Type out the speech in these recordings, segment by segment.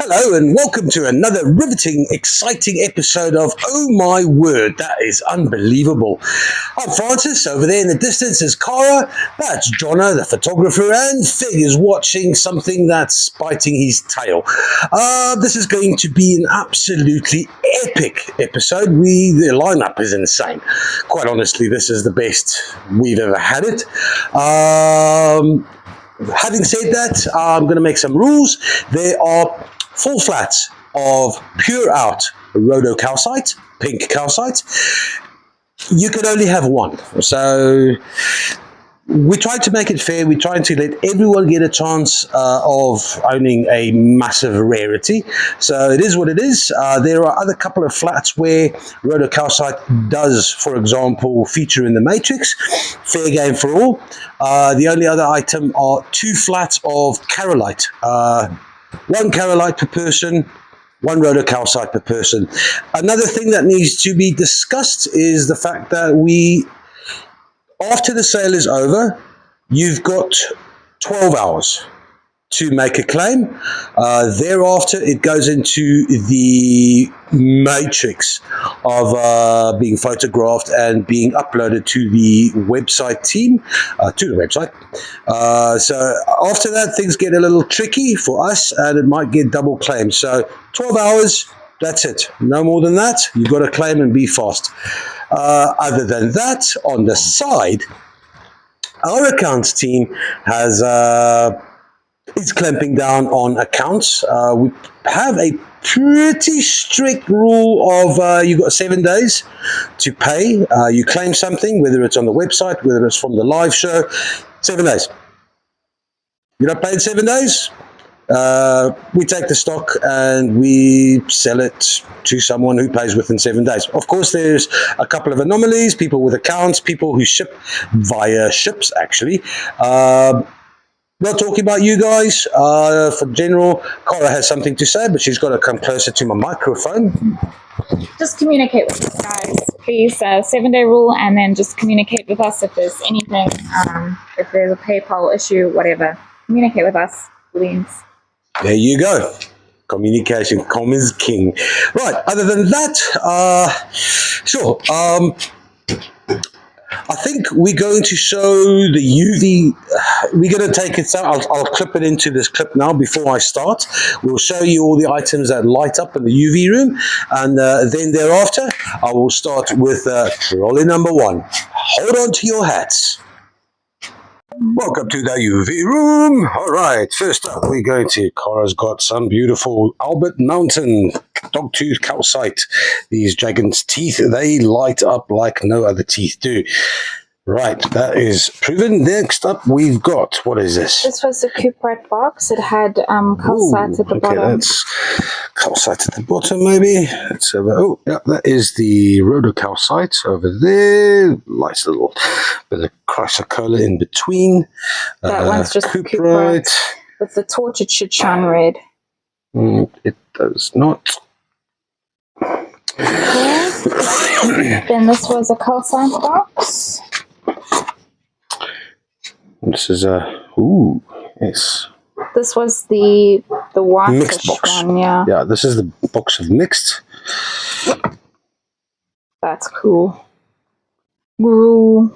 Hello and welcome to another riveting, exciting episode of Oh My Word. That is unbelievable. I'm Francis. Over there in the distance is Cara. That's Jono, the photographer, and Fig is watching something that's biting his tail. This is going to be an absolutely epic episode. The lineup is insane. Quite honestly, this is the best we've ever had it. Having said that, I'm going to make some rules. There are 4 flats of pure out Rhodocalcite, pink calcite. You can only have one. So we tried to make it fair. We're trying to let everyone get a chance of owning a massive rarity. So it is what it is. There are other couple of flats where Rhodocalcite does, for example, feature in the matrix. Fair game for all. The only other item are 2 flats of Carrollite. 1 Carrollite per person, 1 Rhodocalcite per person. Another thing that needs to be discussed is the fact that after the sale is over, you've got 12 hours to make a claim. Thereafter, it goes into the matrix of being photographed and being uploaded to the website team, so after that, things get a little tricky for us and it might get double claimed. So 12 hours, that's it. No more than that. You've got to claim and be fast. Other than that, on the side, our accounts team is clamping down on accounts. We have a pretty strict rule of you've got 7 days to pay. You claim something, whether it's on the website, whether it's from the live show, 7 days. You're not paid 7 days? We take the stock and we sell it to someone who pays within 7 days. Of course, there's a couple of anomalies, people with accounts, people who ship via ships, actually. Not talking about you guys. For general, Cara has something to say, but she's got to come closer to my microphone. Just communicate with us, guys. Please, 7-day rule, and then just communicate with us if there's anything, if there's a PayPal issue, whatever. Communicate with us, please. There you go. Communication, com is king. Right, other than that, sure. I think we're going to show the UV. We're going to take it out. I'll clip it into this clip now before I start. We'll show you all the items that light up in the UV room. And then thereafter, I will start with trolley number 1. Hold on to your hats. Welcome to the UV room. All right, first up, we're going to, Cara's got some beautiful Albert Mountain dogtooth calcite. These dragons' teeth, they light up like no other teeth do. Right, that is proven. Next up, we've got, what is this? This was the Cuprite box. It had calcite at the bottom. Okay, that's calcite at the bottom, maybe. Let's have oh, yeah, that is the Rhodocalcite over there. Nice little bit of chrysocolla in between. That one's just Cuprite. With the torch, it should shine red. It does not. Okay. Then this was a calcite box. This is yes. This was the white mixed box. One, yeah. Yeah, this is the box of mixed. That's cool. Ooh.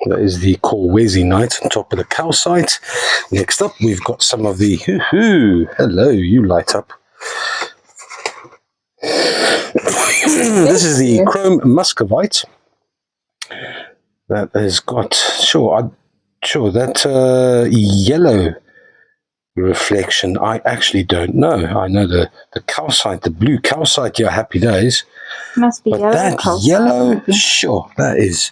That is the Corwezi on top of the calcite. Next up, we've got some of the hello, you light up. This is the chrome muscovite. That has got that yellow reflection. I actually don't know. I know the calcite, the blue calcite. Yeah, happy days. Must be but yellow. That calcite. yellow, sure, that is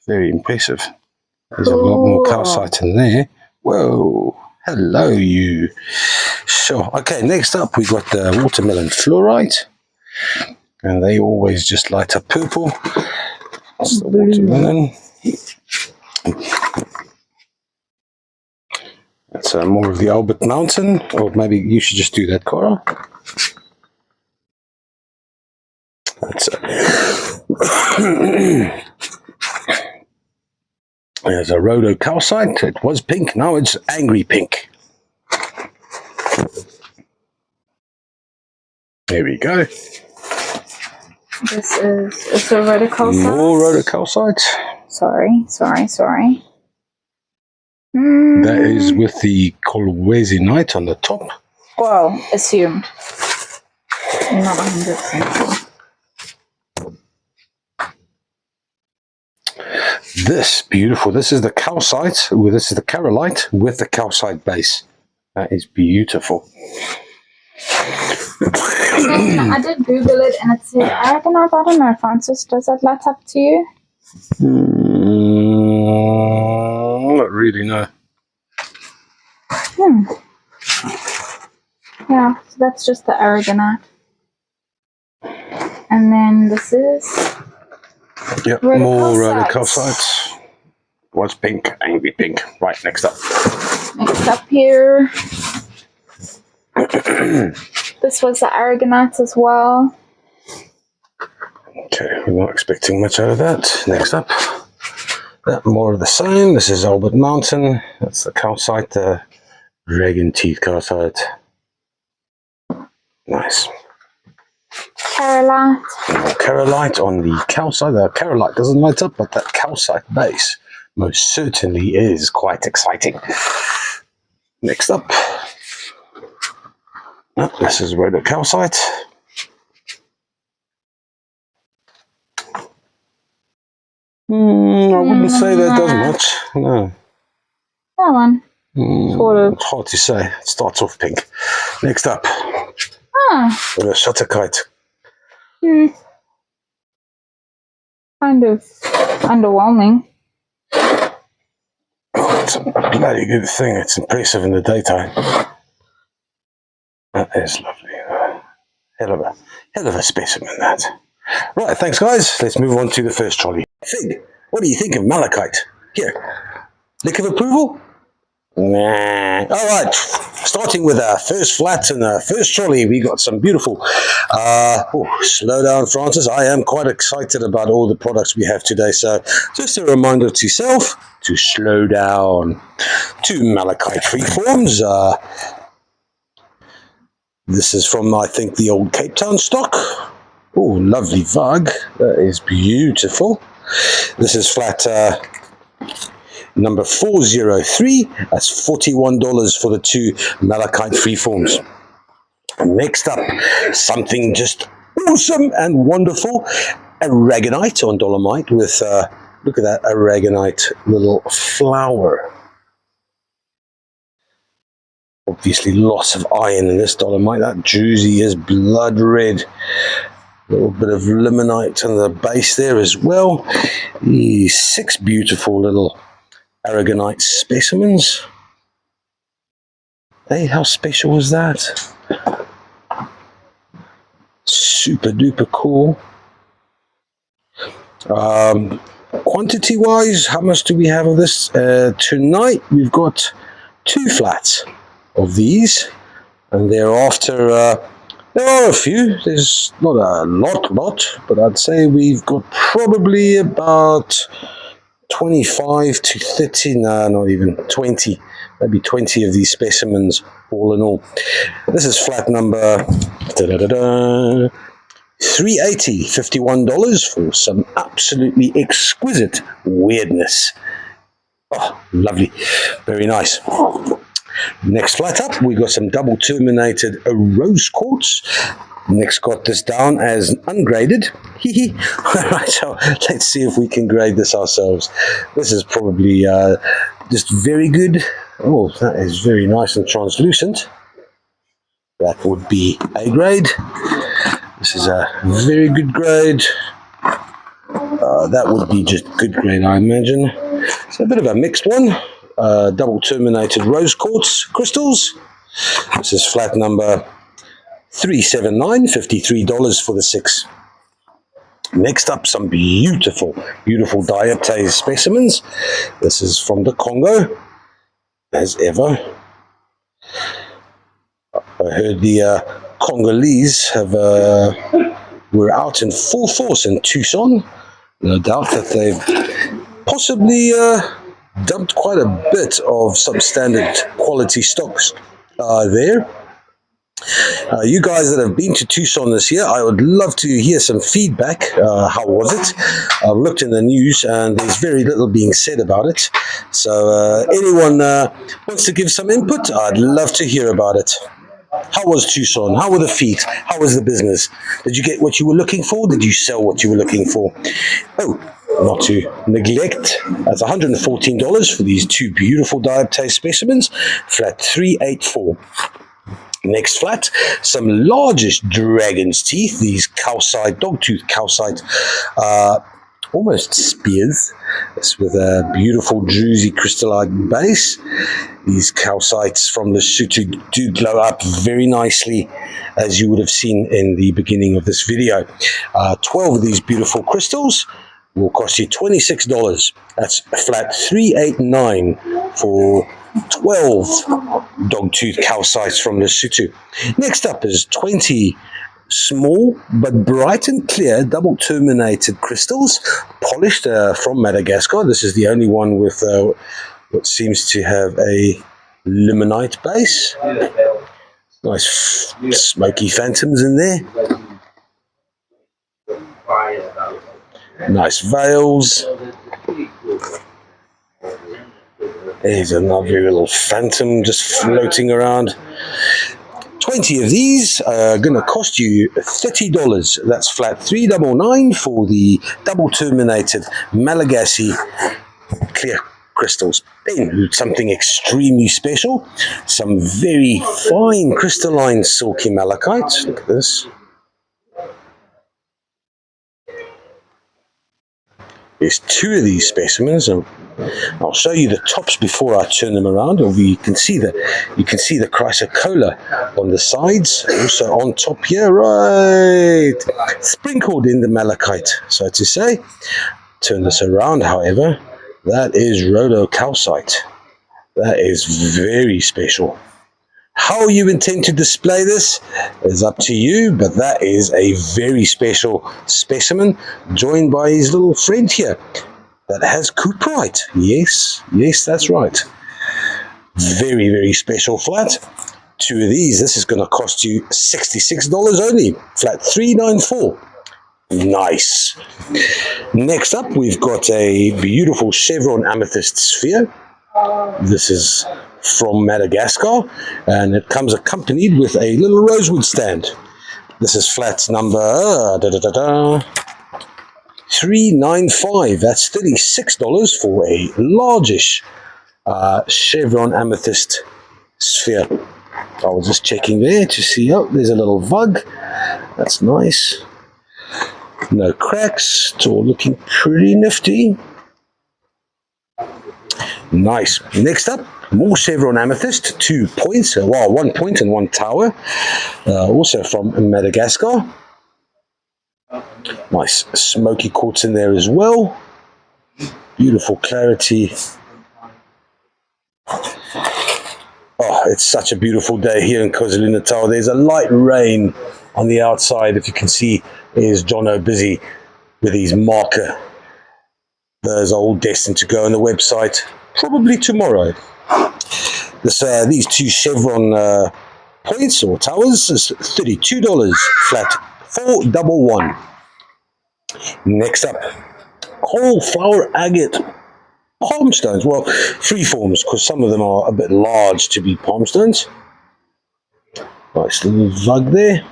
very impressive. There's a lot more calcite in there. Whoa, hello you. Sure. Okay, next up we got the watermelon fluorite, and they always just light up purple. That's the watermelon. That's more of the Albert Mountain, or maybe you should just do that, Cara. That's there's a Rhodocalcite. It was pink, now it's angry pink. There we go. This is also rhodocalcite. More rhodocalcite. Sorry. That is with the colwesinite on the top. Well, assumed. Not 100% sure. This beautiful. This is the calcite. Well, this is the Carrollite with the calcite base. That is beautiful. I did Google it and it said aragonite. I don't know, Francis. Does that light up to you? Not really, no. Yeah, so that's just the aragonite. And then this is Yep, more rhodocalcite. What's pink? Angry pink. Right, next up. Next up here. This was the aragonite as well. Okay, we're not expecting much out of that. Next up. That more of the same. This is Albert Mountain. That's the calcite, the dragon teeth calcite. Nice. Carrollite. Carrollite on the calcite. The Carrollite doesn't light up, but that calcite base most certainly is quite exciting. Next up. This is rhodocalcite. I wouldn't say that does much. No. That one. Sort of. It's hard to say. It starts off pink. Next up. Rhodocalcite. Kind of underwhelming. Oh, it's a bloody good thing. It's impressive in the daytime. That is lovely. Hell of a specimen, that. Right, thanks, guys. Let's move on to the first trolley. Fig, what do you think of malachite? Here, lick of approval? Nah. All right, starting with our first flat and our first trolley, we got some beautiful. Slow down, Francis. I am quite excited about all the products we have today. So, just a reminder to self to slow down. Two malachite freeforms. This is from, I think, the old Cape Town stock. Oh, lovely vug. That is beautiful. This is flat number 403. That's $41 for the two malachite freeforms. Next up, something just awesome and wonderful. Aragonite on dolomite with, look at that aragonite little flower. Obviously lots of iron in this dolomite. That juicy is blood red. A little bit of limonite on the base there as well. These 6 beautiful little aragonite specimens. Hey, how special is that? Super duper cool. Quantity wise, how much do we have of this? Tonight we've got 2 flats of these, and thereafter there are a few. There's not a lot, but I'd say we've got probably about 25 to 30, no, not even 20, maybe 20 of these specimens all in all. This is flat number 380, $51 for some absolutely exquisite weirdness. Oh, lovely, very nice. Next flat up, we got some double terminated rose quartz. Next got this down as ungraded. Alright, so let's see if we can grade this ourselves. This is probably just very good. Oh, that is very nice and translucent. That would be A grade. This is a very good grade. That would be just good grade, I imagine. It's a bit of a mixed one. Double terminated rose quartz crystals. This is flat number 379, $53 for the 6. Next up, some beautiful diaptase specimens. This is from the Congo, as ever. I heard the Congolese were out in full force in Tucson. No doubt that they've possibly dumped quite a bit of substandard quality stocks there. You guys that have been to Tucson this year, I would love to hear some feedback. How was it? I've looked in the news and there's very little being said about it. So anyone wants to give some input, I'd love to hear about it. How was Tucson? How were the feet? How was the business? Did you get what you were looking for? Did you sell what you were looking for? Oh, not to neglect, that's $114 for these two beautiful dioptase specimens, flat 384. Next flat, some largest dragon's teeth, these calcite, dogtooth calcite, almost spears. It's with a beautiful druzy crystallite base. These calcites from Lesotho do glow up very nicely, as you would have seen in the beginning of this video. 12 of these beautiful crystals will cost you $26. That's a flat 389 for 12 dogtooth calcites from Lesotho. Next up is 20 small but bright and clear double terminated crystals, polished from Madagascar. This is the only one with what seems to have a limonite base. Nice smoky phantoms in there. Nice veils. There's another little phantom just floating around. 20 of these are going to cost you $30. That's flat 399 for the double terminated Malagasy clear crystals. Then something extremely special, some very fine crystalline silky malachite. Look at this. There's two of these specimens. I'll show you the tops before I turn them around. You can see the chrysocolla on the sides, also on top here, right, sprinkled in the malachite, so to say. Turn this around, however, that is rhodocalcite. That is very special. How you intend to display this is up to you, but that is a very special specimen, joined by his little friend here that has cuprite. Yes, that's right. Very, very special flat. Two of these, this is going to cost you $66 only, flat 394. Nice. Next up, we've got a beautiful chevron amethyst sphere. This is from Madagascar, and it comes accompanied with a little rosewood stand. This is flat number 395. That's $36 for a largish chevron amethyst sphere. I was just checking there to see, oh, there's a little vug. That's nice. No cracks. It's all looking pretty nifty. Nice. Next up, more chevron amethyst, 2 points, well, 1 point and 1 tower, also from Madagascar. Nice smoky quartz in there as well. Beautiful clarity. Oh, it's such a beautiful day here in KwaZulu-Natal. There's a light rain on the outside. If you can see, there's Jono busy with his marker. Those are all destined to go on the website probably tomorrow. These two chevron points or towers is $32, flat 411. Next up, coral flower agate palm stones. Well, free forms, because some of them are a bit large to be palm stones. Nice little vug there.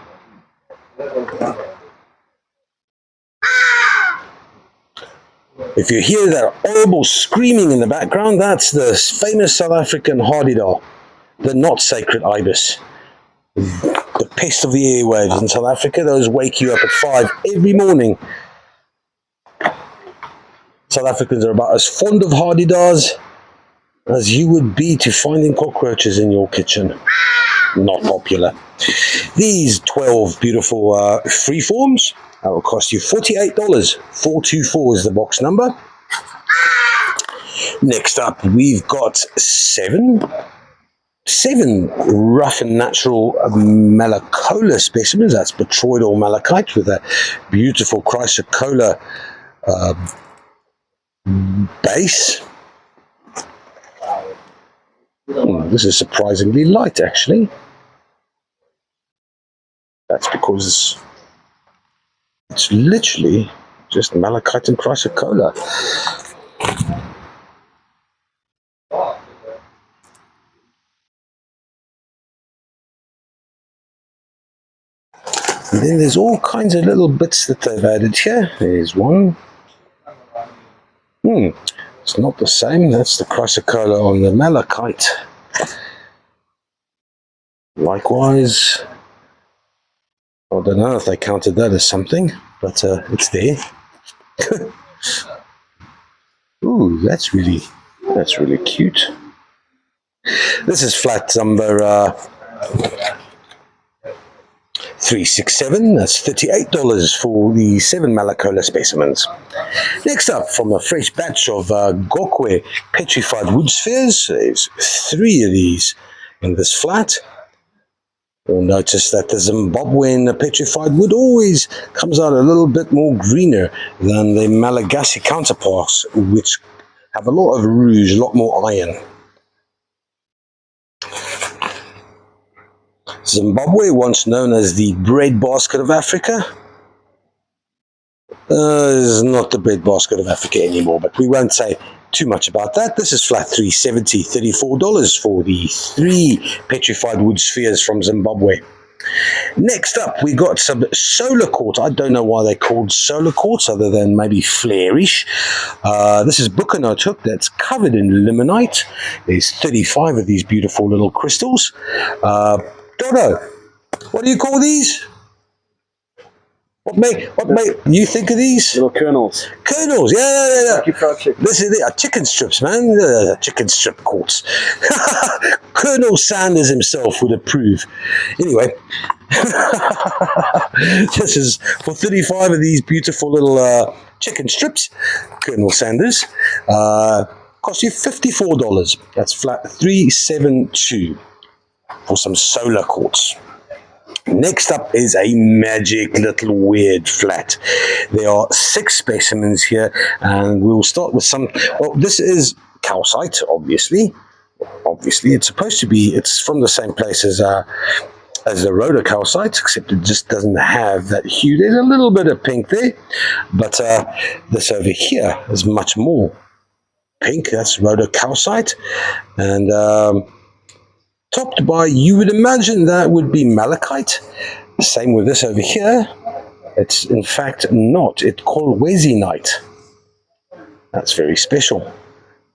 If you hear that horrible screaming in the background, that's the famous South African hardidar, the not sacred ibis. The pest of the airwaves in South Africa. Those wake you up at 5 every morning. South Africans are about as fond of hardidars as you would be to finding cockroaches in your kitchen. Not popular. These 12 beautiful freeforms, that will cost you $48. 424 is the box number. Next up, we've got seven rough and natural malacola specimens. That's botryoidal malachite with a beautiful chrysocolla base. This is surprisingly light, actually. That's because it's literally just malachite and chrysocolla. And then there's all kinds of little bits that they've added here. There's one. It's not the same. That's the chrysocolla on the malachite. Likewise, I don't know if they counted that as something, but it's there. Ooh, that's really cute. This is flat number 367. That's $38 for the 7 Malacola specimens. Next up, from a fresh batch of Gokwe petrified wood spheres, there's 3 of these in this flat. You'll notice that the Zimbabwean petrified wood always comes out a little bit more greener than the Malagasy counterparts, which have a lot of rouge, a lot more iron. Zimbabwe, once known as the breadbasket of Africa, is not the breadbasket of Africa anymore, but we won't say too much about that. This is flat 370, $34 for the 3 petrified wood spheres from Zimbabwe. Next up, we got some solar quartz. I don't know why they're called solar quartz other than maybe flairish. This is Bucanote hook that's covered in limonite. There's 35 of these beautiful little crystals. Dodo, what do you call these? What make you think of these? Little kernels. Kernels, yeah. Kentucky Fried Chicken. This is it, chicken strips, man. Chicken strip quartz. Colonel Sanders himself would approve. Anyway, this is for 35 of these beautiful little chicken strips. Colonel Sanders cost you $54. That's flat 372 for some solar quartz. Next up is a magic little weird flat. There are 6 specimens here, and we'll start with some. Well, this is calcite, obviously. It's supposed to be. It's from the same place as the Rhodocalcite, except it just doesn't have that hue. There's a little bit of pink there, but this over here is much more pink. That's Rhodocalcite, and topped by, you would imagine that would be malachite. Same with this over here. It's in fact not. It's called wezinite. That's very special.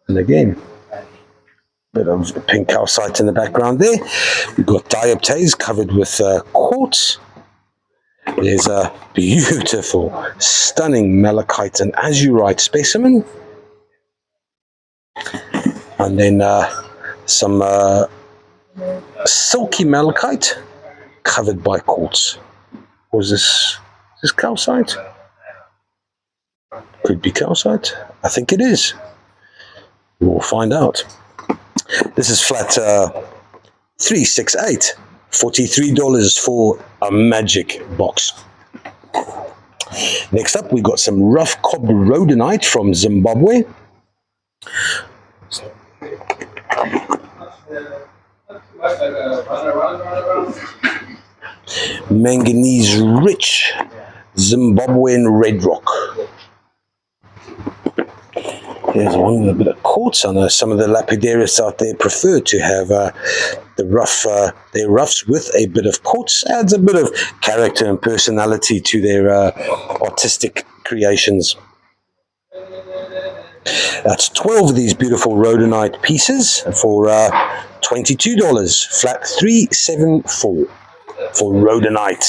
And again, bit of pink calcite in the background there. We've got dioptase covered with quartz. There's a beautiful, stunning malachite and azurite specimen. And then some silky malachite covered by quartz. Was this calcite? Could be calcite. I think it is. We'll find out. This is flat 368, $43 for a magic box. Next up, we got some rough cob rhodonite from Zimbabwe. Manganese rich Zimbabwean red rock. Here's one with a bit of quartz. I know some of the lapidarists out there prefer to have their roughs with a bit of quartz. Adds a bit of character and personality to their artistic creations. That's 12 of these beautiful rhodonite pieces for $22, flat 374 for rhodonite.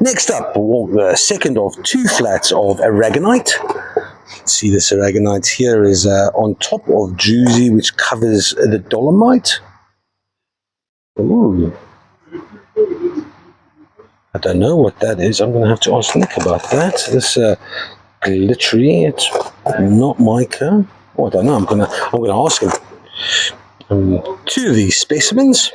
Next up, the second of 2 flats of aragonite. See, this aragonite here is on top of druzy, which covers the dolomite. Ooh. I don't know what that is. I'm going to have to ask Nick about that. This glittery, it's not mica. Oh, I don't know. I'm going to ask him. 2 of these specimens.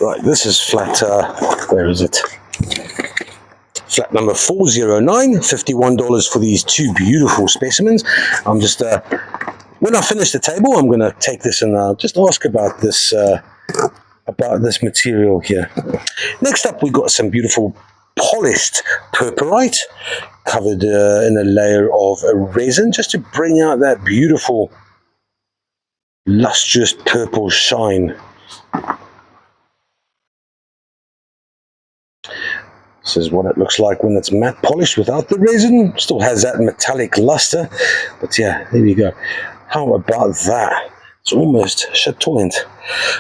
Right, this is flat, where is it? Flat number 409, $51 for these two beautiful specimens. I'm just, when I finish the table, I'm going to take this and just ask about this material here. Next up, we got some beautiful polished purpurite covered in a layer of resin just to bring out that beautiful lustrous purple shine. This is what it looks like when it's matte polished without the resin. Still has that metallic luster, but yeah, there you go. How about that? It's almost chatoyant.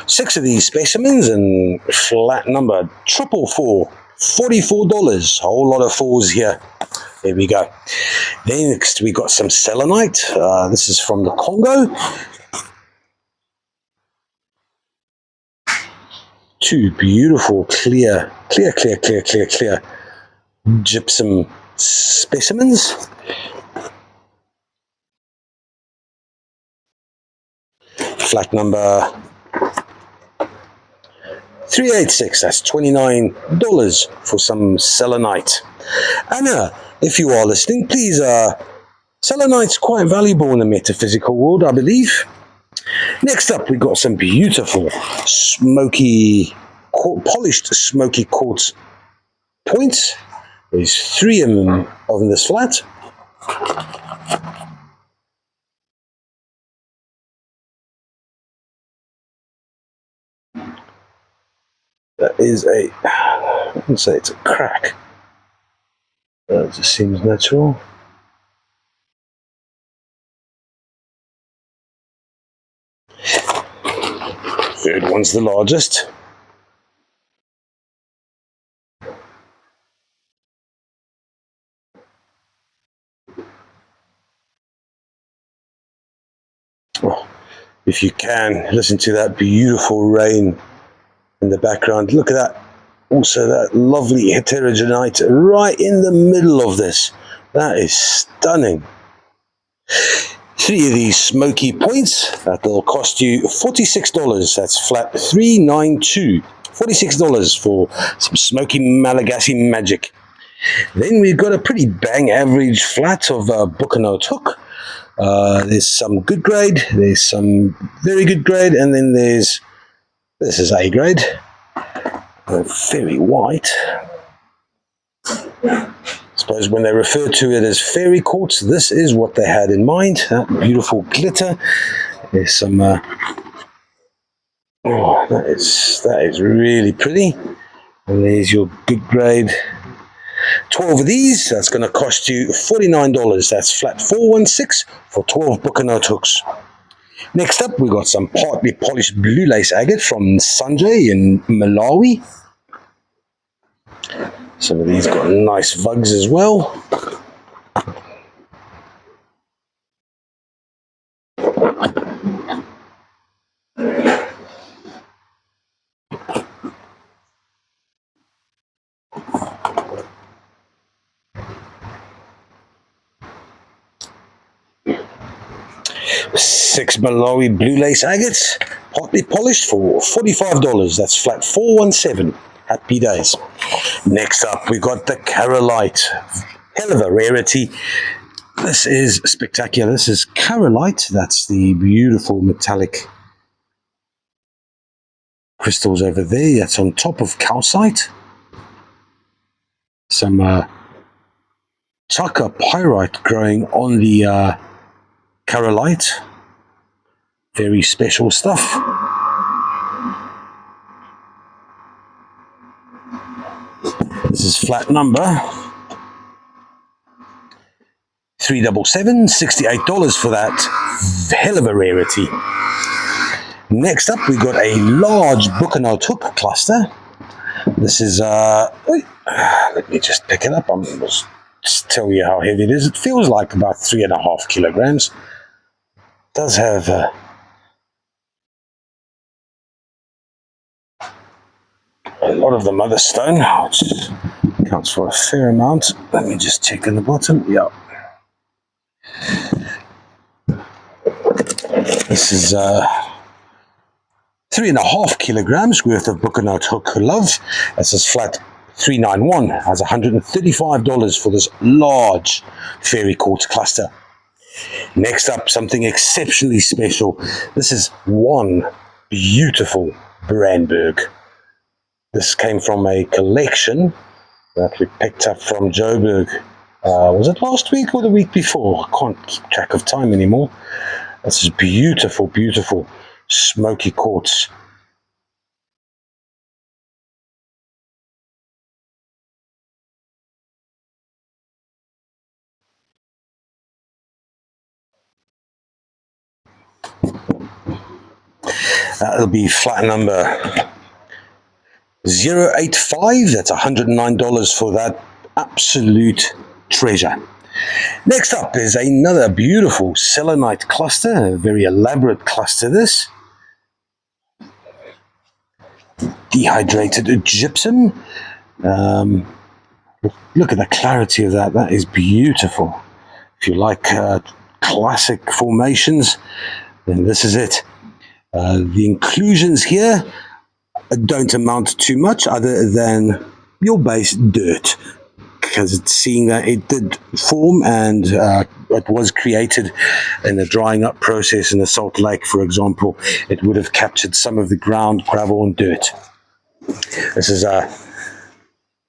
6 of these specimens and flat number 444, $44. A whole lot of fours here. There we go. Next, we got some selenite. This is from the Congo. 2 beautiful clear gypsum specimens. Flat number 386, that's $29 for some selenite. Anna, if you are listening, please, selenite's quite valuable in the metaphysical world, I believe. Next up, we got some beautiful polished smoky quartz points. There's 3 of them in this flat. That is I wouldn't say it's a crack. It just seems natural. Third one's the largest. Oh, if you can, listen to that beautiful rain in the background. Look at that. Also, that lovely heterogenite right in the middle of this. That is stunning. 3 of these smoky points. That'll cost you $46. That's flat 392. $46 for some smoky Malagasy magic. Then we've got a pretty bang average flat of Bucanote hook. There's some good grade, there's some very good grade, and then this is A grade. Very white. I suppose when they refer to it as fairy quartz, this is what they had in mind. That beautiful glitter. There's some. That is really pretty. And there's your good grade. 12 of these. That's going to cost you $49. That's flat 416 for 12 Bucanote hooks. Next up, we got some partly polished blue lace agate from Sanjay in Malawi. Some of these got nice vugs as well. Six Malawi blue lace agates, partly polished for $45. That's flat 417. Happy days. Next up, we got the Carrollite. Hell of a rarity. This is spectacular. This is Carrollite. That's the beautiful metallic crystals over there. That's on top of calcite. Some chaka pyrite growing on the Carrollite. Very special stuff. This is flat number 377, $68 for that. Hell of a rarity. Next up, we got a large Bucanote hook cluster. This is, let me just pick it up. I'm just tell you how heavy it is. It feels like about 3.5 kilograms. It does have a lot of the mother stone, which counts for a fair amount. Let me just check in the bottom. Yeah. This is 3.5 kilograms worth of Bucanout hook love. This is flat 391, has $135 for this large fairy quartz cluster. Next up, something exceptionally special. This is one beautiful Brandberg. This came from a collection that we picked up from Joburg. Was it last week or the week before? I can't keep track of time anymore. This is beautiful, beautiful smoky quartz. That'll be flat number 085. That's $109 for that absolute treasure. Next up is another beautiful selenite cluster, a very elaborate cluster this. Dehydrated gypsum. Look at the clarity of that. That is beautiful. If you like classic formations, then this is it. The inclusions here don't amount to too much other than your base dirt, because it's seeing that it did form and it was created in a drying up process in a salt lake, for example. It would have captured some of the ground gravel and dirt. This is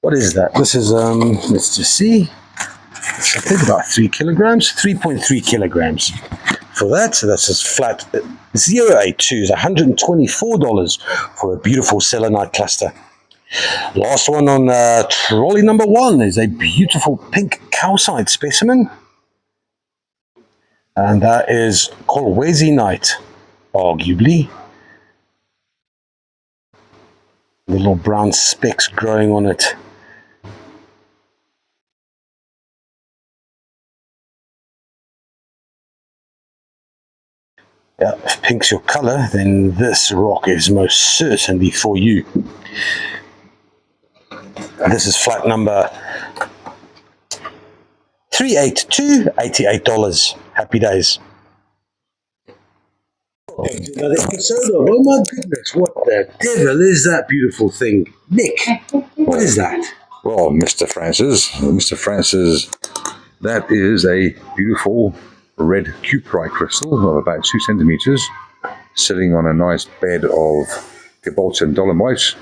what is that? This is let's just see. I think about 3 kilograms, 3.3 kilograms for that. So that's just flat 082 is $124 for a beautiful selenite cluster. Last one on trolley number 1 is a beautiful pink calcite specimen, and that is Calcite, arguably. The little brown specks growing on it. Yeah, if pink's your color, then this rock is most certainly for you. This is flat number 382, $88. Happy days. Another episode of, oh my goodness, what the devil is that beautiful thing? Nick, what is that? Well, Mr. Francis, that is a beautiful red cuprite crystal of about 2 centimeters, sitting on a nice bed of cobalt and dolomite,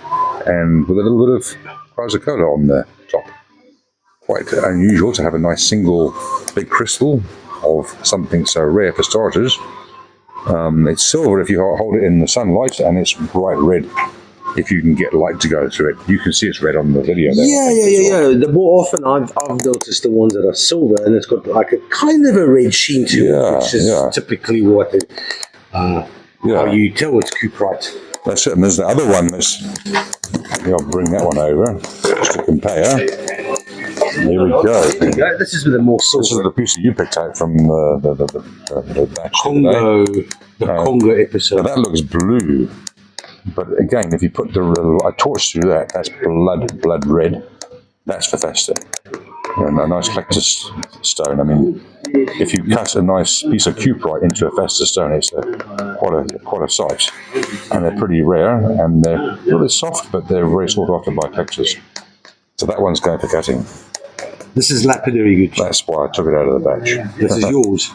and with a little bit of chrysocolla on the top. Quite unusual to have a nice single big crystal of something so rare for starters. It's silver if you hold it in the sunlight, and it's bright red if you can get light to go through it. You can see it's red on the video there. Yeah. The more often I've noticed the ones that are silver, and it's got like a kind of a red sheen to it, which is typically what it, how you tell it's cuprite. That's it. And there's the other one that's, I'll bring that one over just to compare. There we go. This is with a more silver. This is the piece that you picked out from the batch Congo, the Congo episode. Now that looks blue, but again, if you put a torch through that, that's blood red. That's for Festa. And a nice collector's stone. I mean, if you cut a nice piece of cuprite into a Festa stone, it's quite a sight. And they're pretty rare, and they're a little bit soft, but they're very sought after by collectors. So that one's going for cutting. This is lapidary good. That's why I took it out of the batch. This is yours.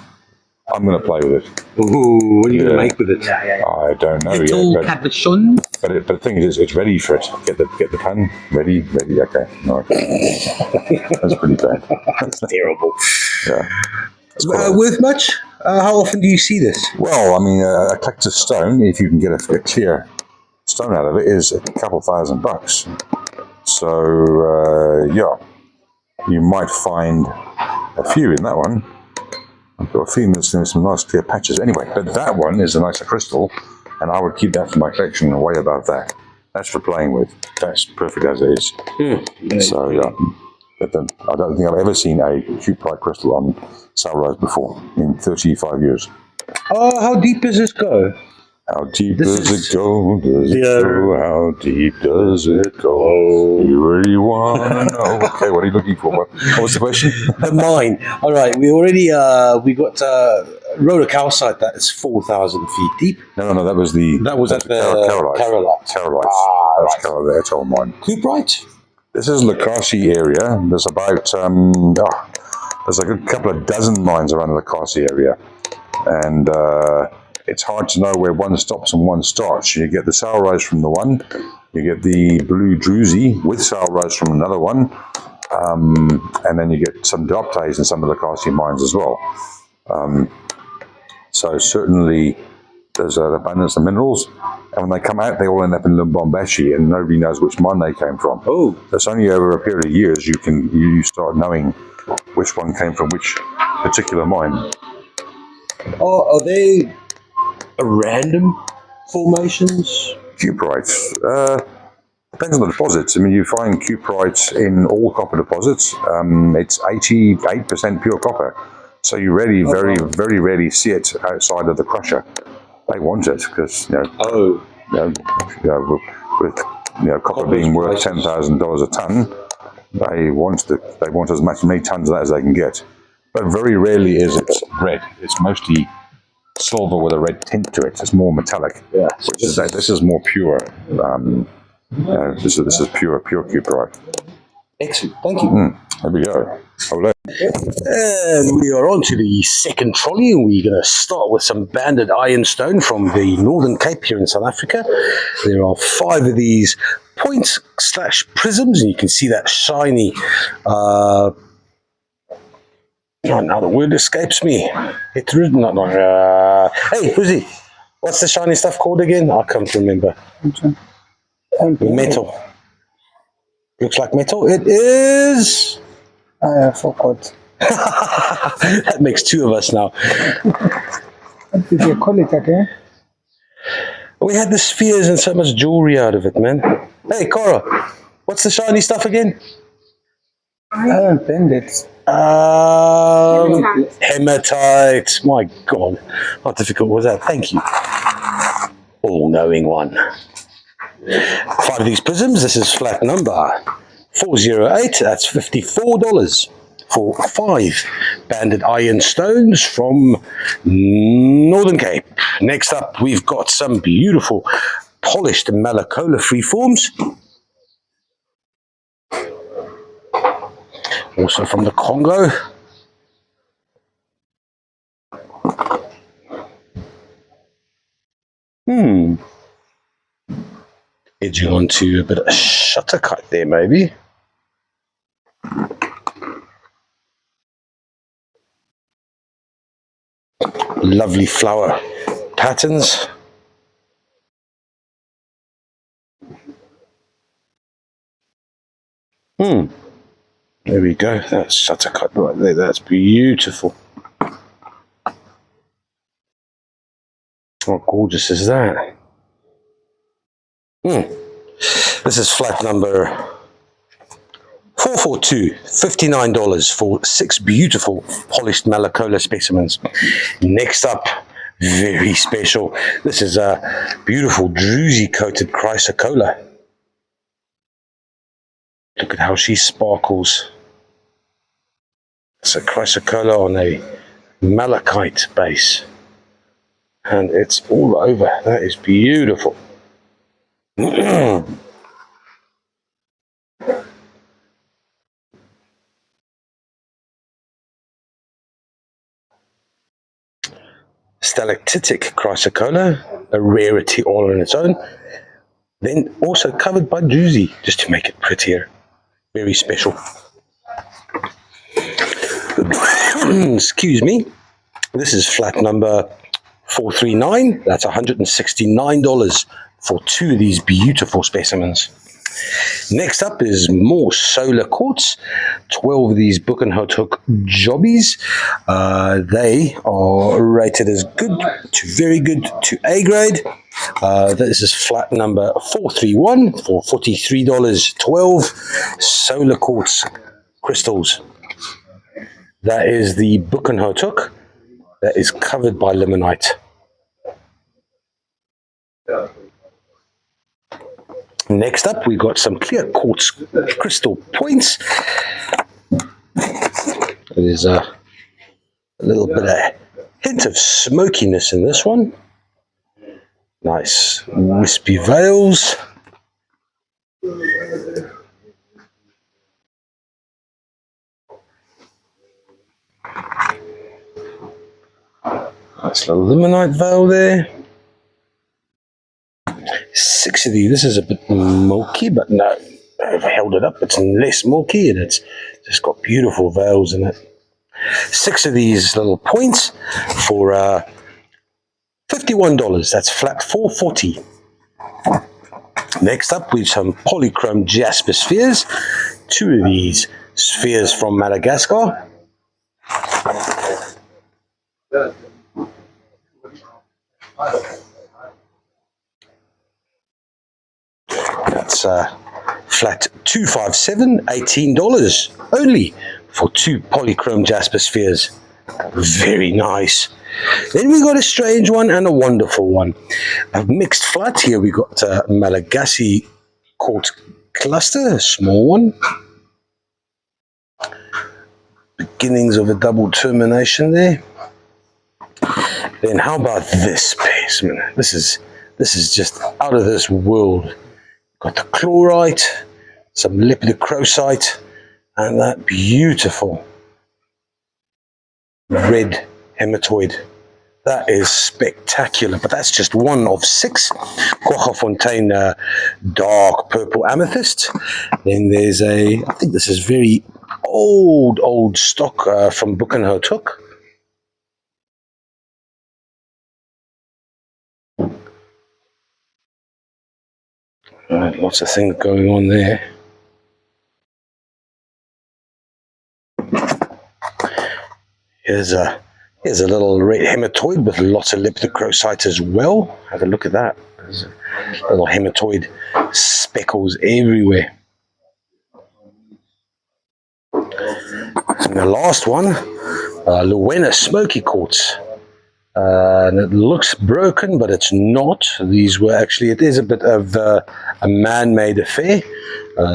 I'm going to play with it. Ooh, what are you going to make with it? I don't know Little yet. cabochon. But the thing is, it's ready for it. Get the pan ready. Okay, no, that's pretty bad. That's terrible. Yeah. Worth much? How often do you see this? Well, I mean, a collector's stone, if you can get a clear stone out of it, is a couple $1,000. So you might find a few in that one. I've got a feeling there's some nice clear patches. Anyway, but that one is a nicer crystal, and I would keep that for my collection way above that. That's for playing with. That's perfect as it is. So, but I don't think I've ever seen a cuprite crystal on Salrose before in 35 years. Oh, how deep does this go? How deep does it go? Does it go? How deep does it go? You really want to know? Okay, what are you looking for? What was the question? Mine. All right, we already we got Rhodocalcite, that is 4,000 feet deep. No, that was the... That was at the Carrollite. Carrollite. Carrollite. Right. That's Carrollite, that's all mine. Cuprite? This is Carcite area. There's about... there's a good couple of dozen mines around the Carcite area. And it's hard to know where one stops and one starts. You get the sour rose from the one. You get the blue druzy with sour rose from another one. And then you get some dioptase in some of the Carcite mines as well. So certainly there's an abundance of minerals, and when they come out, they all end up in Lumbombashi, and nobody knows which mine they came from. Oh, it's only over a period of years you start knowing which one came from which particular mine. are they random formations? Cuprites. Depends on the deposits. I mean, you find cuprites in all copper deposits. It's 88% pure copper. So you really, very rarely see it outside of the crusher. They want it because, with copper being worth $10,000 a ton, they want as many tons of that as they can get. But very rarely is it red. It's mostly silver with a red tint to it. It's more metallic. Yeah. This is more pure. This is pure cuprite. Excellent, thank you. There we go. Hello. And we are on to the second trolley, and we're going to start with some banded ironstone from the Northern Cape here in South Africa. There are 5 of these points/prisms, and you can see that shiny, now the word escapes me. It's written hey, Brizzy, what's the shiny stuff called again? I can't remember. Metal. Looks like metal. It is... I forgot. That makes 2 of us now. What did you call it again? We had the spheres and so much jewelry out of it, man. Hey, Cora, what's the shiny stuff again? Iron bandits. Hematite. My God, how difficult was that? Thank you. All-knowing one. 5 of these prisms. This is flat number 408. That's $54 for 5 banded iron stones from Northern Cape. Next up, we've got some beautiful polished Malacola freeforms. Also from the Congo. Edging onto a bit of Rhodocalcite there, maybe. Lovely flower patterns. There we go. That's Rhodocalcite right there. That's beautiful. How gorgeous is that? This is flat number 442, $59 for 6 beautiful polished Malacola specimens. Next up, very special. This is a beautiful druzy coated chrysocolla. Look at how she sparkles. It's a chrysocolla on a malachite base. And it's all over. That is beautiful. Stalactitic chrysocolla, a rarity all on its own. Then also covered by druzy, just to make it prettier. Very special. Excuse me. This is flat number 439. That's $169 for 2 of these beautiful specimens. Next up is more solar quartz. 12 of these Buchenhout jobbies. They are rated as good to very good to A grade. This is flat number 431 for $43. 12 solar quartz crystals. That is the Buchenhout that is covered by limonite. Next up, we've got some clear quartz crystal points. There's a little bit of Hint of smokiness in this one. Nice wispy veils. Nice little limonite veil there. 6 of these. This is a bit milky, but no, I've held it up. It's less milky and it's just got beautiful veils in it. 6 of these little points for $51. That's flat $4.40. Next up, we have some polychrome jasper spheres. 2 of these spheres from Madagascar. That's flat $257, $18 only for 2 polychrome jasper spheres. Very nice. Then we got a strange one and a wonderful one. A mixed flat here. We got Malagasy quartz cluster, a small one. Beginnings of a double termination there. Then how about this specimen? This is just out of this world. Got the chlorite, some lepidocrocite, and that beautiful red hematoid. That is spectacular, but that's just one of 6. Quachafontaine dark purple amethyst. Then there's I think this is very old stock from Buchenhotuk. Right, lots of things going on there. Here's a little red hematoid with lots of lepidocrocite as well. Have a look at that. There's little hematoid speckles everywhere. And the last one, Luena smoky quartz. And it looks broken, but it's not. These were actually, it is a bit of a man-made affair.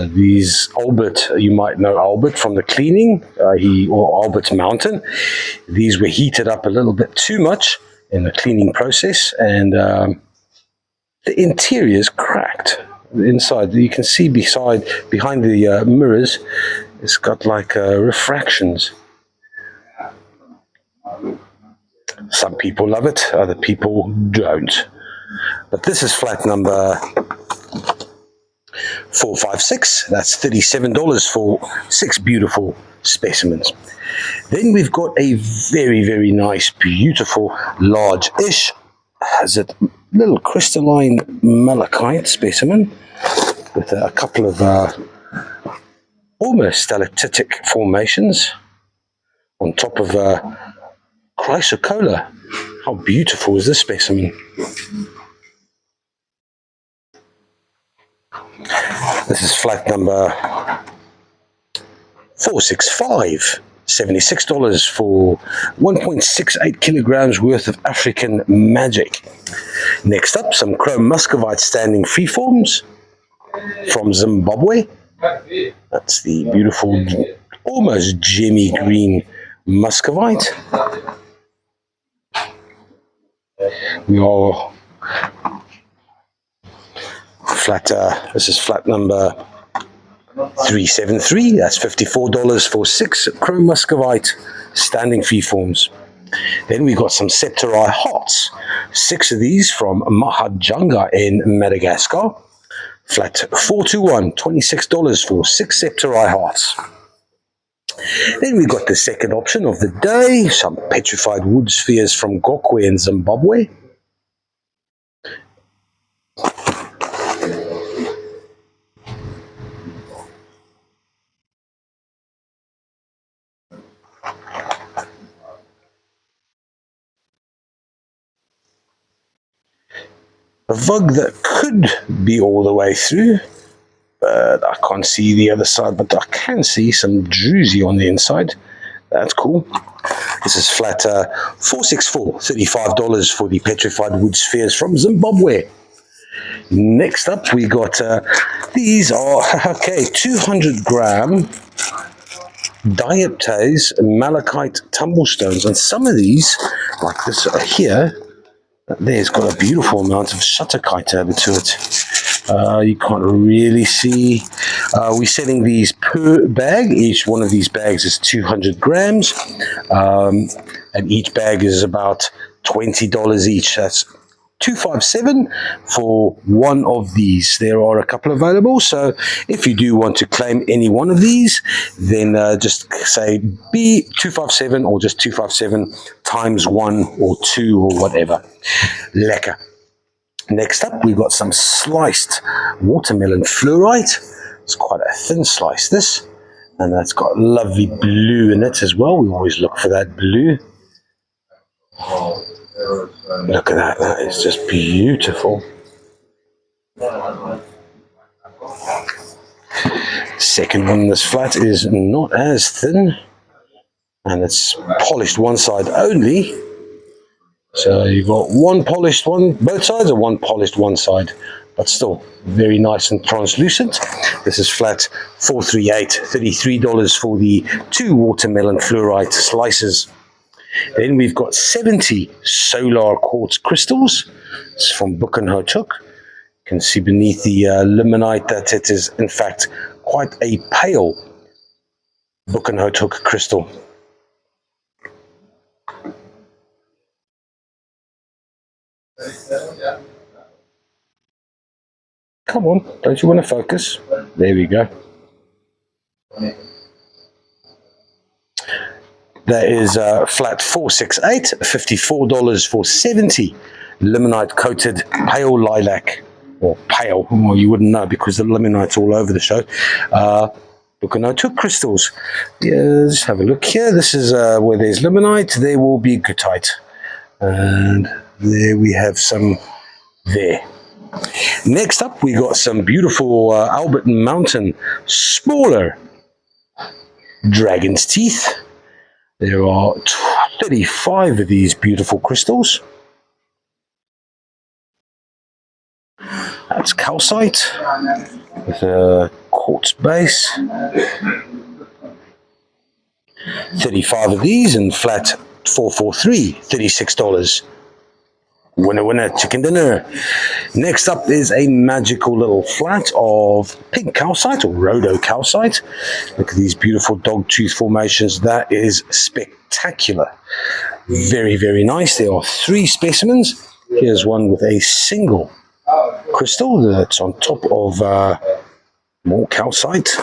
These Albert, you might know Albert from the cleaning, or Albert's Mountain. These were heated up a little bit too much in the cleaning process, and the interior is cracked. The inside, you can see behind the mirrors, it's got like refractions. Some people love it, other people don't. But this is flat number 456. That's $37 for 6 beautiful specimens. Then we've got a very, very nice, beautiful, large-ish, has a little crystalline malachite specimen with a couple of almost stalactitic formations on top of chrysocolla. How beautiful is this specimen? This is flat number 465, $76 for 1.68 kilograms worth of African magic. Next up, some chrome muscovite standing freeforms from Zimbabwe. That's the beautiful, almost gemmy green muscovite. We are flat, this is flat number 373, that's $54 for 6 chrome muscovite standing freeforms. Then we got some septari hearts, 6 of these from Mahajanga in Madagascar. Flat 421, $26 for 6 septari hearts. Then we got the second option of the day, some petrified wood spheres from Gokwe in Zimbabwe. A vug that could be all the way through, but I can't see the other side, but I can see some druzy on the inside. That's cool. This is flat 464, $35 for the petrified wood spheres from Zimbabwe. Next up, we got these are 200 gram dioptase malachite tumblestones, and some of these like this here, there's got a beautiful amount of Rhodocalcite added to it. You can't really see. We're selling these per bag. Each one of these bags is 200 grams, and each bag is about $20 each. That's $257 for one of these. There are a couple available, so if you do want to claim any one of these, then just say B257 or just 257 times 1 or 2 or whatever. Lekker. Next up, we've got some sliced watermelon fluorite. It's quite a thin slice, this, and that's got lovely blue in it as well. We always look for that blue. Look at that, that is just beautiful. Second one, this flat is not as thin, and it's polished one side only. So you've got one polished one, both sides, or one polished one side, but still very nice and translucent. This is flat 438, $33 for the 2 watermelon fluorite slices. Then we've got 70 solar quartz crystals. It's from Book and Hotuk. You can see beneath the limonite that it is in fact quite a pale Book and Hotuk crystal. Come on, don't you want to focus? There we go. That is flat 468, $54 for 70 limonite coated pale lilac, or pale, well, you wouldn't know because the limonite's all over the show. Book and Hotuk crystals. Yeah, just have a look here. This is where there's limonite, there will be gutite. And there we have some there. Next up, we got some beautiful Albert Mountain smaller dragon's teeth. There are 35 of these beautiful crystals. That's calcite with a quartz base. 35 of these in flat 443, $36. Winner, winner, chicken dinner. Next up is a magical little flat of pink calcite or rhodocalcite. Look at these beautiful dog tooth formations. That is spectacular. Very, very nice. There are 3 specimens. Here's one with a single crystal that's on top of more calcite.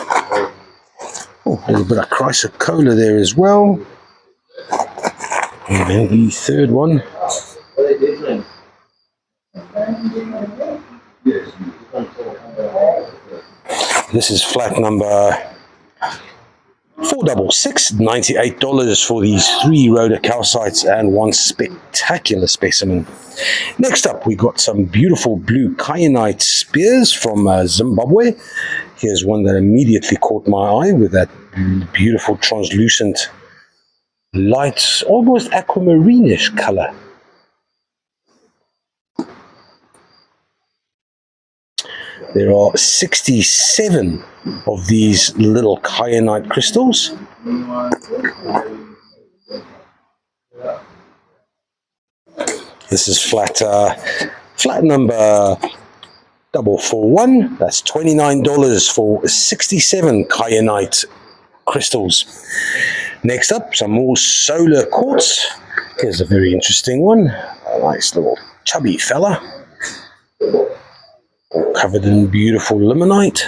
Oh, a little bit of chrysocolla there as well. And then the third one. This is flat number 466, $98 for these 3 rhodocalcites and 1 spectacular specimen. Next up, we got some beautiful blue kyanite spears from Zimbabwe. Here's one that immediately caught my eye with that beautiful translucent light, almost aquamarine-ish color. There are 67 of these little kyanite crystals. This is flat number 441. That's $29 for 67 kyanite crystals. Next up, some more solar quartz. Here's a very interesting one. A nice little chubby fella. All covered in beautiful limonite.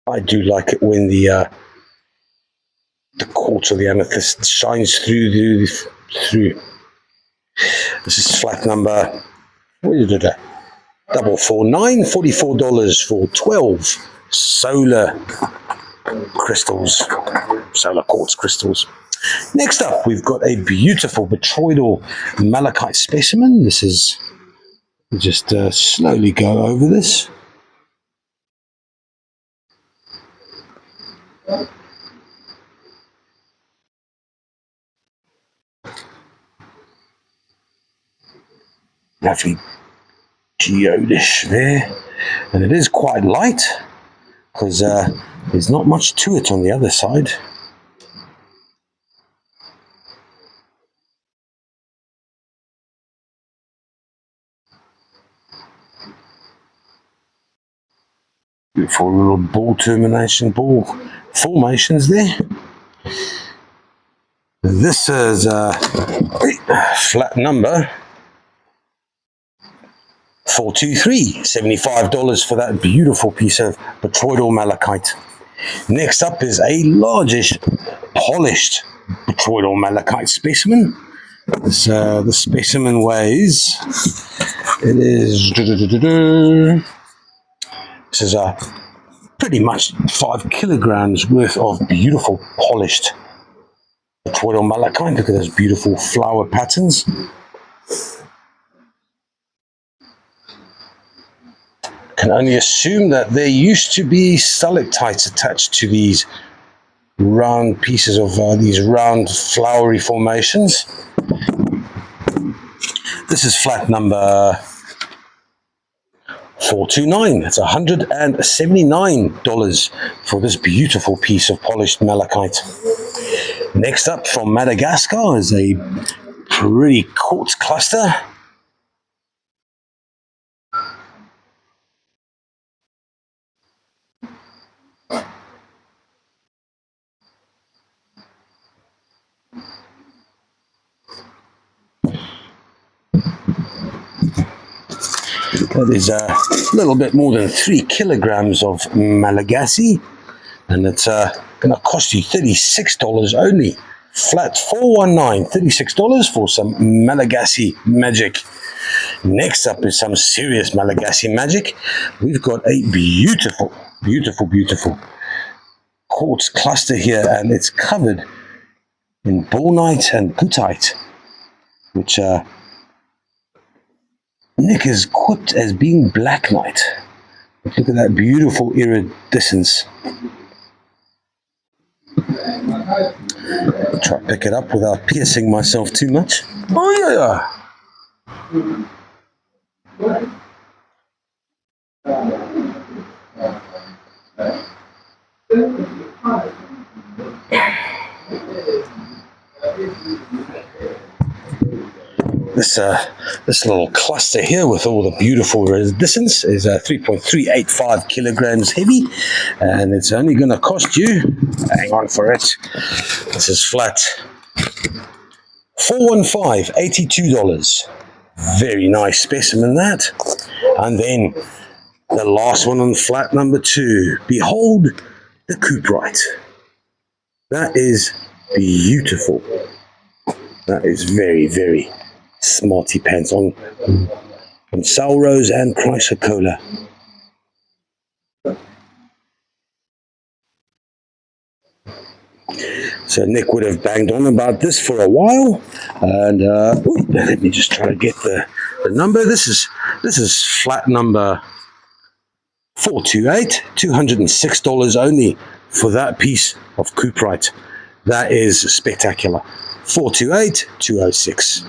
I do like it when the quartz or the amethyst shines through. This is flat number 449, $44 for 12 solar crystals, solar quartz crystals. Next up, we've got a beautiful botryoidal malachite specimen. This is just slowly go over this. Lovely geodish there, and it is quite light because there's not much to it on the other side. Beautiful little ball termination, ball formations there. This is flat number 423, $75 for that beautiful piece of botryoidal malachite. Next up is a largish polished botryoidal malachite specimen. This, the specimen weighs, it is, this is pretty much 5 kilograms worth of beautiful polished botryoidal malachite. Look at those beautiful flower patterns. Can only assume that there used to be stalactites attached to these round pieces of these round flowery formations. This is flat number 429. It's $179 for this beautiful piece of polished malachite. Next up from Madagascar is a pretty quartz cluster. That is a little bit more than 3 kilograms of Malagasy, and it's going to cost you $36 only. Flat 419, $36 for some Malagasy magic. Next up is some serious Malagasy magic. We've got a beautiful, beautiful, beautiful quartz cluster here, and it's covered in bornite and gutite, which Nick has quoted as being blacknite. But look at that beautiful iridescence. I'll try to pick it up without piercing myself too much. Oh yeah. This little cluster here with all the beautiful iridescence is 3.385 kilograms heavy, and it's only going to cost you, hang on for it, this is flat 415, $82. Very nice specimen that. And then the last one on flat number 2, behold the Cuprite. That is beautiful. That is very, very smarty pants on Salrose and Chrysocolla. So Nick would have banged on about this for a while, and let me just try to get the number. This is flat number 428, $206 only for that piece of Cuprite. That is spectacular. 428, 206.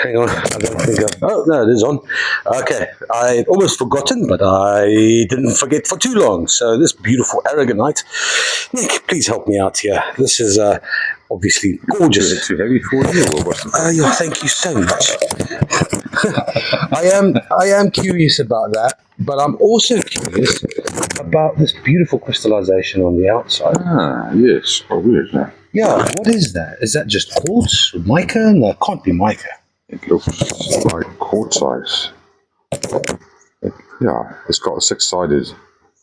Hang on, I don't think oh, no, it is on. Okay, I'd almost forgotten, but I didn't forget for too long. So this beautiful aragonite, Nick, please help me out here. This is obviously gorgeous. Is it too heavy for you? Or what's yeah, thank you so much. I am curious about that, but I'm also curious about this beautiful crystallization on the outside. Ah, yes. Oh, weird, isn't it? Yeah, what is that? Is that just quartz? Mica? No, it can't be mica. It looks like quartzite. Yeah, it's got a 6-sided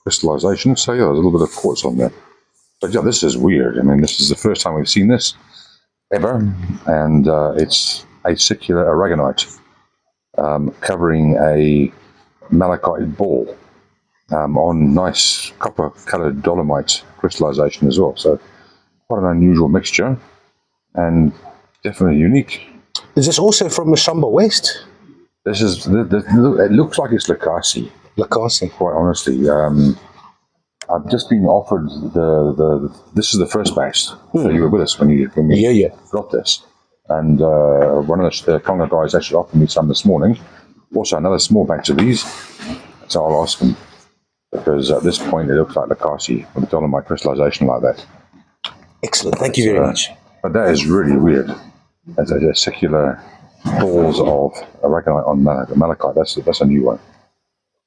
crystallization, so yeah, there's a little bit of quartz on there. But yeah, this is weird. I mean, this is the first time we've seen this ever, and it's a circular aragonite covering a malachite ball on nice copper-coloured dolomite crystallization as well. So quite an unusual mixture, and definitely unique. Is this also from Mashamba West? This is it looks like it's Lacassi. Lacassi. Quite honestly, I've just been offered this is the first batch. So you were with us when we got this, and one of the Congo guys actually offered me some this morning. Also another small batch of these, so I'll ask them, because at this point it looks like Lacassi with a dolomite crystallization like that. Excellent, thank you very much. But that is really weird. As a circular balls of aragonite on malachite. That's a new one.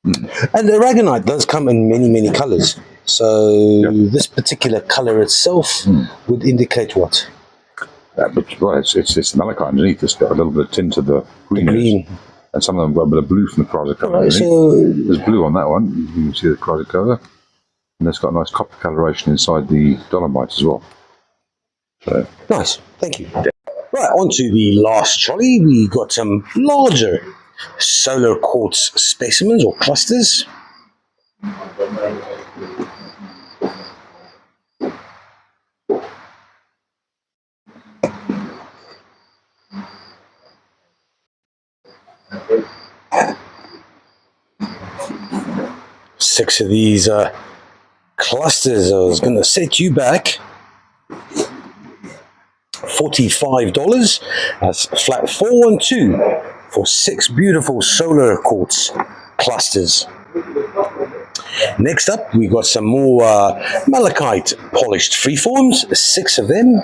And the aragonite does come in many, many colors. So this particular color itself would indicate what? But, well, it's malachite underneath. It's got a little bit of tint of the green. Green. And some of them got a bit of blue from the chrysocolla Right, underneath. so There's blue on that one. You can see the chrysocolla. And it's got a nice copper coloration inside the dolomite as well. So, nice, thank you. Right, on to the last trolley. We got some larger solar quartz specimens or clusters. Six of these clusters. I was going to set you back $45. That's flat 412 for 6 beautiful solar quartz clusters. Next up, we got some more malachite polished freeforms, 6 of them.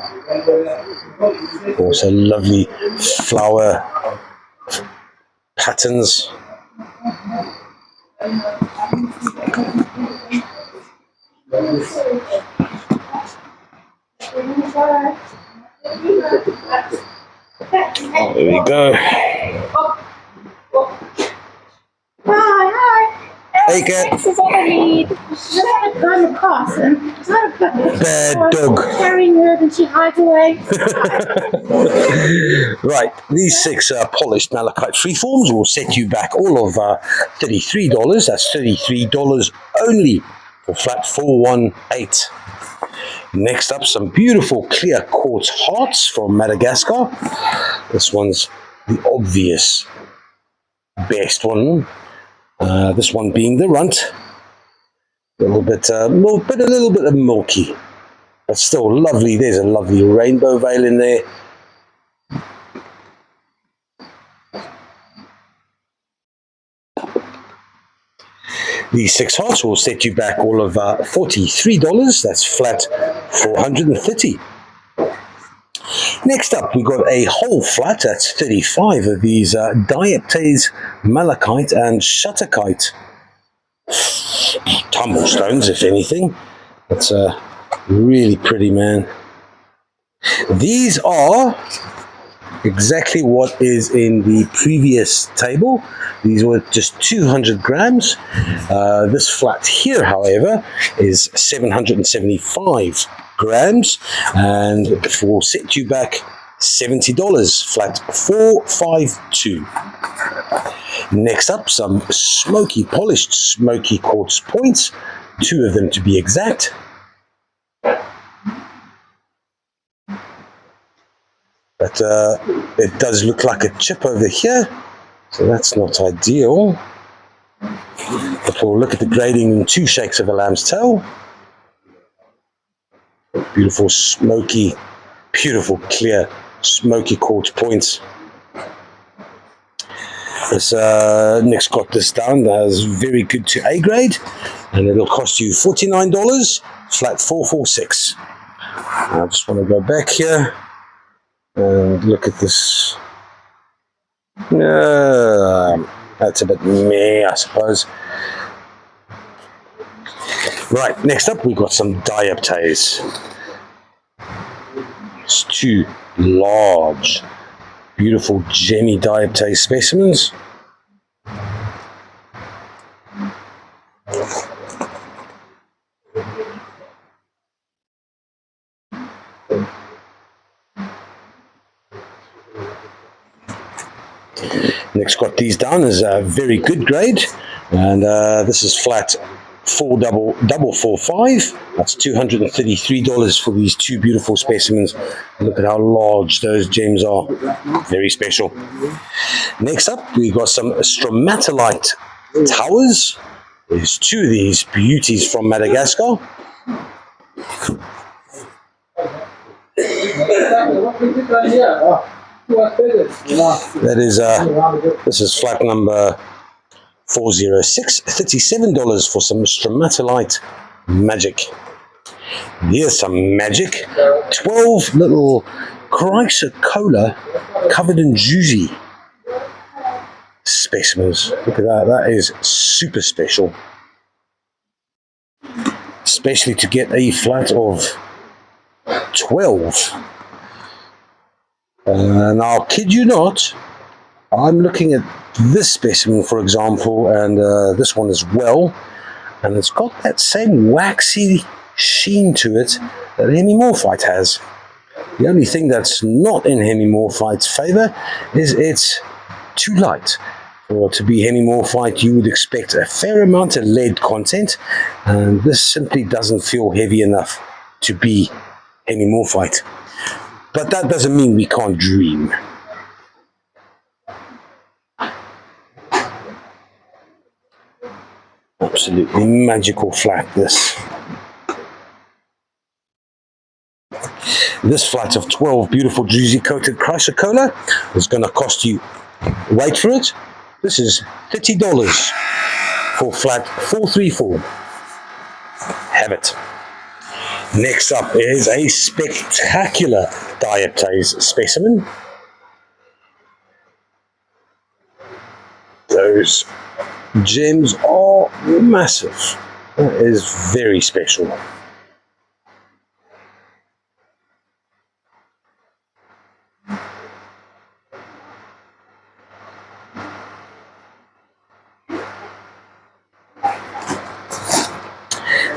Also lovely flower patterns. There we go. Hi. Hey, cat. This is on the lead. She's just had a gun across and Bad dog. carrying her and she hides away. Right, these 6 polished malachite freeforms will set you back all of $33. That's $33 only for flat 418. Next up, some beautiful clear quartz hearts from Madagascar. This one's the obvious best one. This one being the runt. A little bit a little bit of milky, but still lovely. There's a lovely rainbow veil in there. These 6 hearts will set you back all of $43. That's flat 430. Next up, we got a whole flat. That's 35 of these diaptase malachite and shutterkite tumblestones, if anything. That's really pretty, man. These are exactly what is in the previous table. These were just 200 grams. This flat here, however, is 775 grams, and it will set you back $70, flat 452. Next up, some polished smoky quartz points, 2 of them to be exact. But it does look like a chip over here, so that's not ideal. But we'll look at the grading in 2 shakes of a lamb's tail. Beautiful smoky, beautiful clear smoky quartz points. This Nick's got this down as very good to A grade, and it'll cost you $49, flat 446. I just want to go back here and look at this. That's a bit meh, I suppose. Right, next up we've got some diaptase. It's 2 large, beautiful gemmy diaptase specimens. Nick's got these down as a very good grade, and this is flat 445. That's $233 for these 2 beautiful specimens. Look at how large those gems are. Very special. Next up, we've got some stromatolite towers. There's 2 of these beauties from Madagascar. That is, this is flat number 406, $37 for some stromatolite magic. Here's some magic. 12 little chrysocolla covered in juicy specimens. Look at that. That is super special. Especially to get a flat of 12. And I'll kid you not, I'm looking at this specimen, for example, and this one as well, and it's got that same waxy sheen to it that hemimorphite has. The only thing that's not in hemimorphite's favor is it's too light. For it to be hemimorphite, you would expect a fair amount of lead content, and this simply doesn't feel heavy enough to be hemimorphite. But that doesn't mean we can't dream. Absolutely magical flat, this. This flat of 12 beautiful druzy coated chrysocolla is going to cost you, wait for it, this is $30 for flat 434. Have it. Next up is a spectacular diaptase specimen. Those gems are massive. That is very special.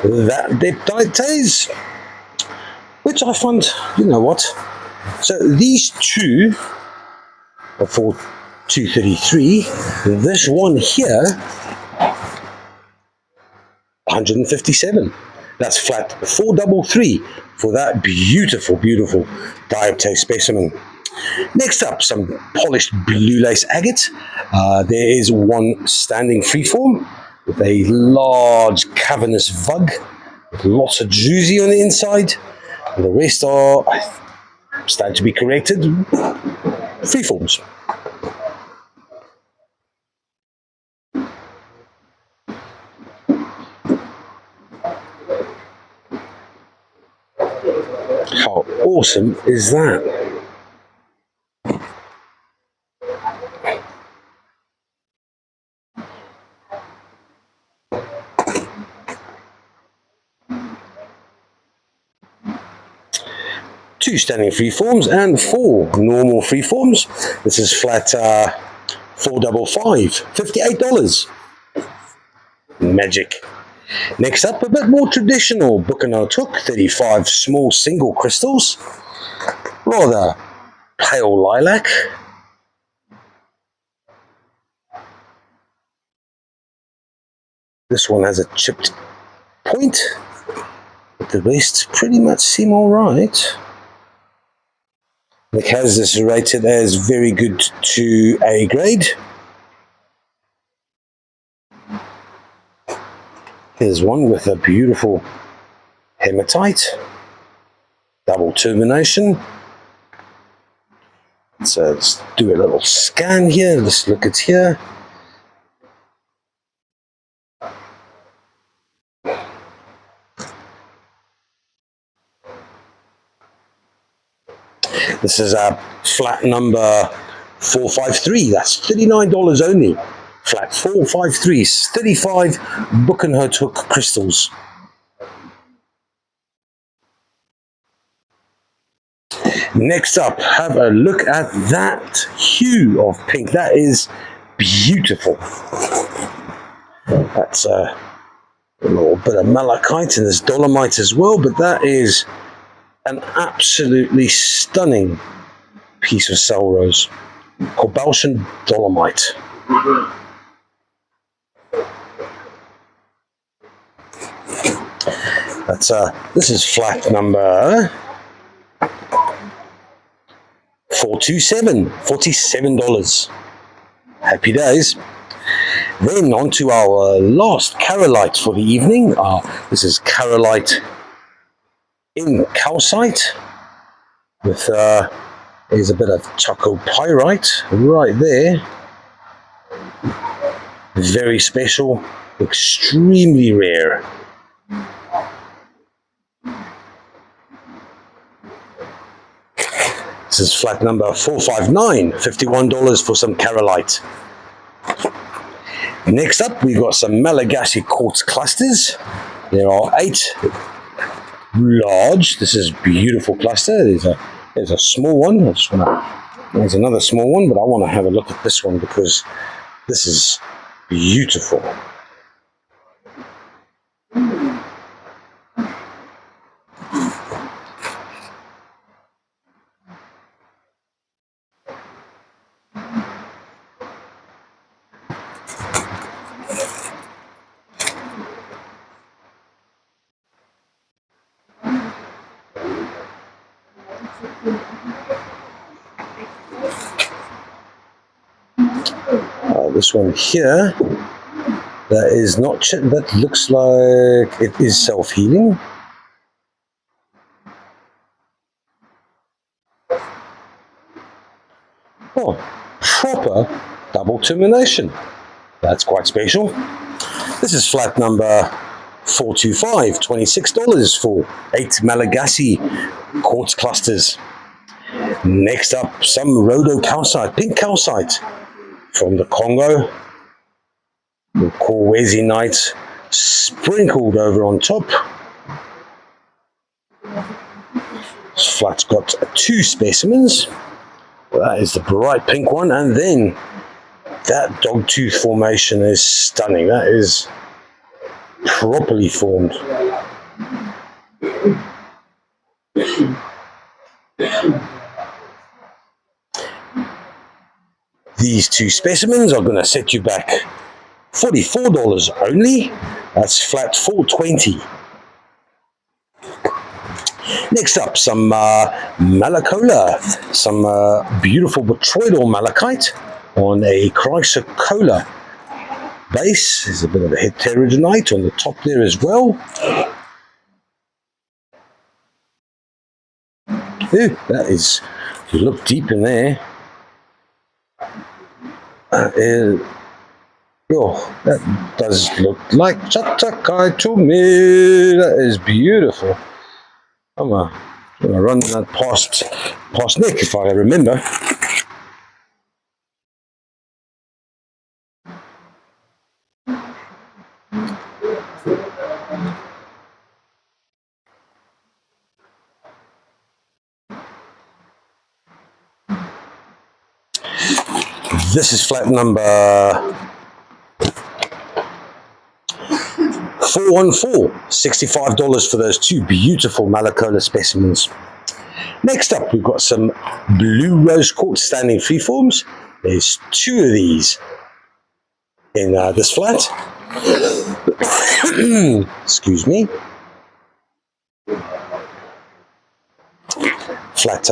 That diaptase, which I find, you know what, so these two are for 233, this one here 157. That's flat 433 for that beautiful diaptase specimen. Next up, some polished blue lace agate. There is one standing freeform with a large cavernous vug with lots of druzy on the inside, and the rest are, stand to be corrected, freeforms. How awesome is that? Two standing freeforms and four normal freeforms. This is flat 455, $58. Magic. Next up, a bit more traditional book and hook, 35 small single crystals, rather pale lilac. This one has a chipped point, but the rest pretty much seem alright. Nick has this rated as very good to A grade. Here's one with a beautiful hematite, double termination. So let's do a little scan here. Let's look at here. This is a flat number 453. That's $39 only. Flat 453, 35 book and hook crystals. Next up, have a look at that hue of pink. That is beautiful. That's a little bit of malachite and there's dolomite as well, but that is an absolutely stunning piece of cell rose. Cobbaltian dolomite. That's this is flat number 427, $47. Happy days. Then on to our last Carrollite for the evening. This is Carrollite in calcite with there's a bit of chalcopyrite right there. Very special, extremely rare. This is flat number 459, $51 for some Carrollite. Next up, we've got some Malagasy quartz clusters. There are 8 large. This is a beautiful cluster. There's a small one. There's another small one, but I want to have a look at this one because this is beautiful. This one here, that is not, that looks like it is self-healing. Oh, proper double termination. That's quite special. This is flat number 425, $26 for 8 Malagasy quartz clusters. Next up, some Rhodocalcite, pink calcite from the Congo. The Corwezinite sprinkled over on top. This flat's got 2 specimens. That is the bright pink one, and then that dogtooth formation is stunning. That is properly formed. These 2 specimens are going to set you back $44 only. That's flat 420. Next up, some malacola, some beautiful botryoidal malachite on a chrysocolla base. There's a bit of a heterogenite on the top there as well. Ooh, that is, if you look deep in there, that does look like Chatakai to me. That is beautiful. I'm gonna run that past Nick if I remember. This is flat number 414, $65 for those 2 beautiful malacola specimens. Next up, we've got some blue rose quartz standing freeforms. There's 2 of these in this flat. Excuse me. Flat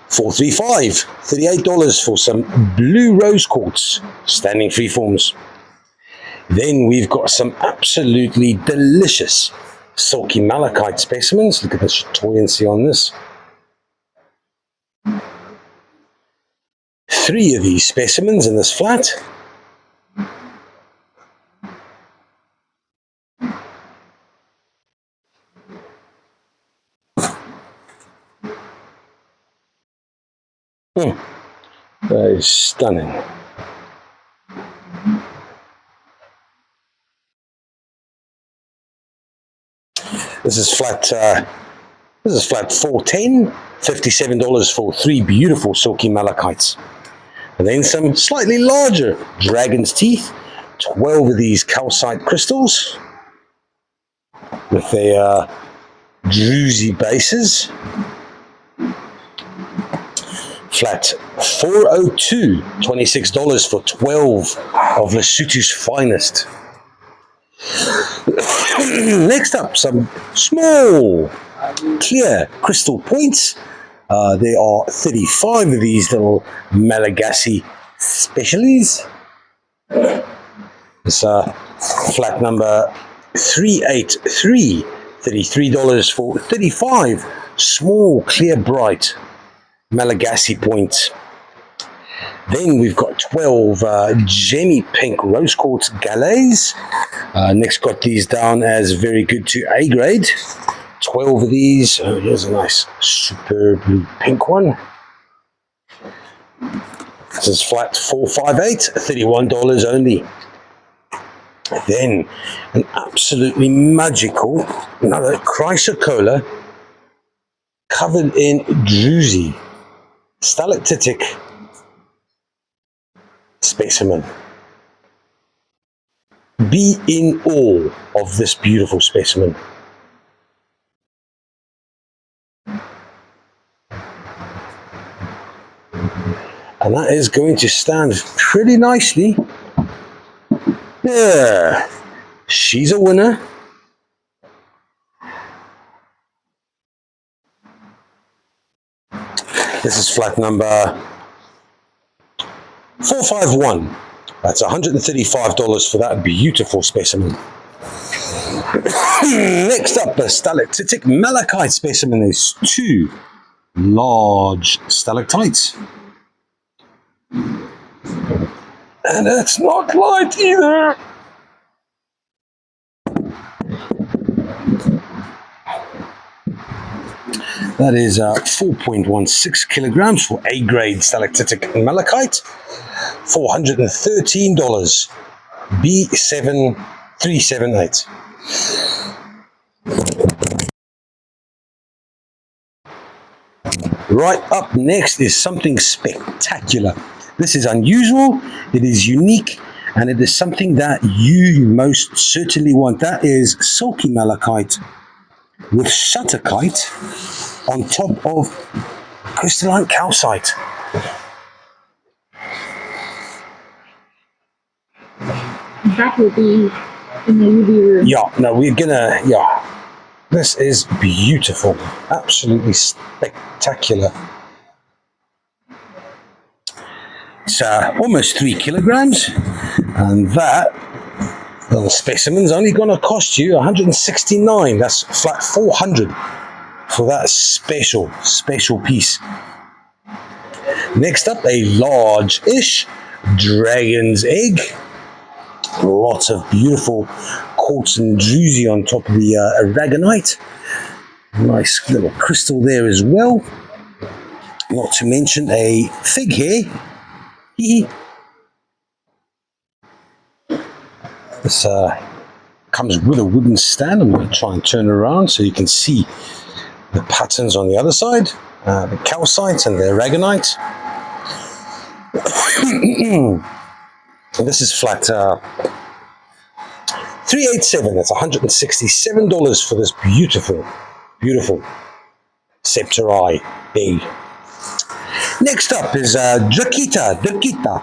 435, $38 for some blue rose quartz standing freeforms. Then we've got some absolutely delicious silky malachite specimens. Look at the chatoyancy on this. 3 of these specimens in this flat. That is stunning. This is flat 410, $57 for 3 beautiful silky malachites. And then some slightly larger dragon's teeth, 12 of these calcite crystals with their druzy bases. Flat 402, $26 for 12 of Lesotho's finest. Next up, some small clear crystal points. There are 35 of these little Malagasy specialies. It's flat number 383, $33 for 35 small clear bright Malagasy points. Then we've got 12 gemmy pink rose quartz galets. Nick's got these down as very good to A grade. 12 of these. Oh, here's a nice superb pink one. This is flat 458, $31 only. Then an absolutely magical, another chrysocolla covered in druzy, stalactitic specimen. Be in awe of this beautiful specimen. And that is going to stand pretty nicely. Yeah, she's a winner. This is flat number 451. That's $135 for that beautiful specimen. Next up, a stalactitic malachite specimen. There's two large stalactites. And it's not light either. That is 4.16 kilograms for A-grade stalactitic malachite. $413. B7378. Right up next is something spectacular. This is unusual, it is unique, and it is something that you most certainly want. That is silky malachite with shutterkite on top of crystalline calcite. That will be in the UV room. Yeah, no, we're gonna, yeah. This is beautiful, absolutely spectacular. It's almost 3 kilograms, and that little specimen's only going to cost you $169. That's flat $400 for that special piece. Next up, a large-ish dragon's egg. Lots of beautiful quartz and druzy on top of the aragonite. Nice little crystal there as well. Not to mention a fig here. This comes with a wooden stand. I'm going to try and turn around so you can see the patterns on the other side. The calcite and the aragonite. And this is flat 387. That's $167 for this beautiful Septeri egg. Next up is Dirkita.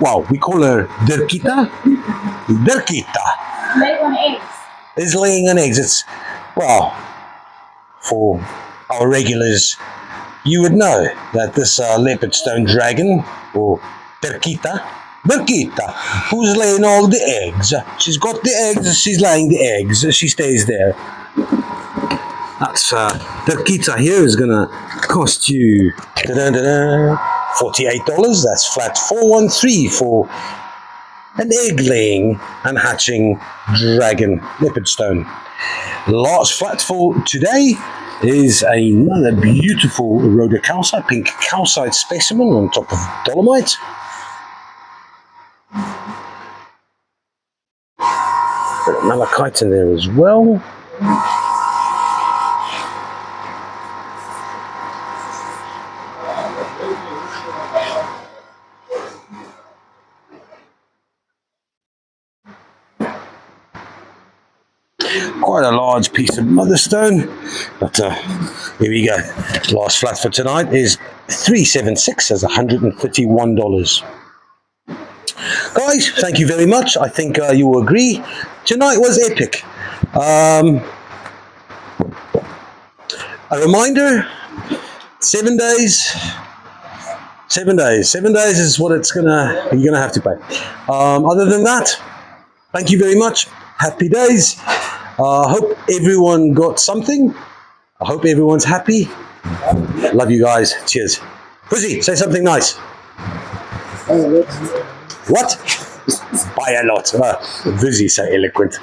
Wow, we call her Dirkita. Lay on eggs. It's laying on eggs. It's, well, for our regulars, you would know that this leopard stone dragon, or Dirkita, who's laying all the eggs. She's got the eggs, she's laying the eggs, she stays there. That's Dirkita here is gonna cost you $48. That's flat 413 for an egg laying and hatching dragon leopard stone. Last flat for today is another beautiful Rhodocalcite, pink calcite specimen on top of dolomite. Bit of malachite in there as well. Quite a large piece of motherstone, but here we go. Last flat for tonight is 376 as $131. Guys, thank you very much. I think you will agree. Tonight was epic. A reminder, 7 days. 7 days. 7 days is what you're gonna have to pay. Other than that, thank you very much. Happy days. I hope everyone got something. I hope everyone's happy. Love you guys. Cheers. Pussy, say something nice. What? Buy a lot. Vizzy, so eloquent.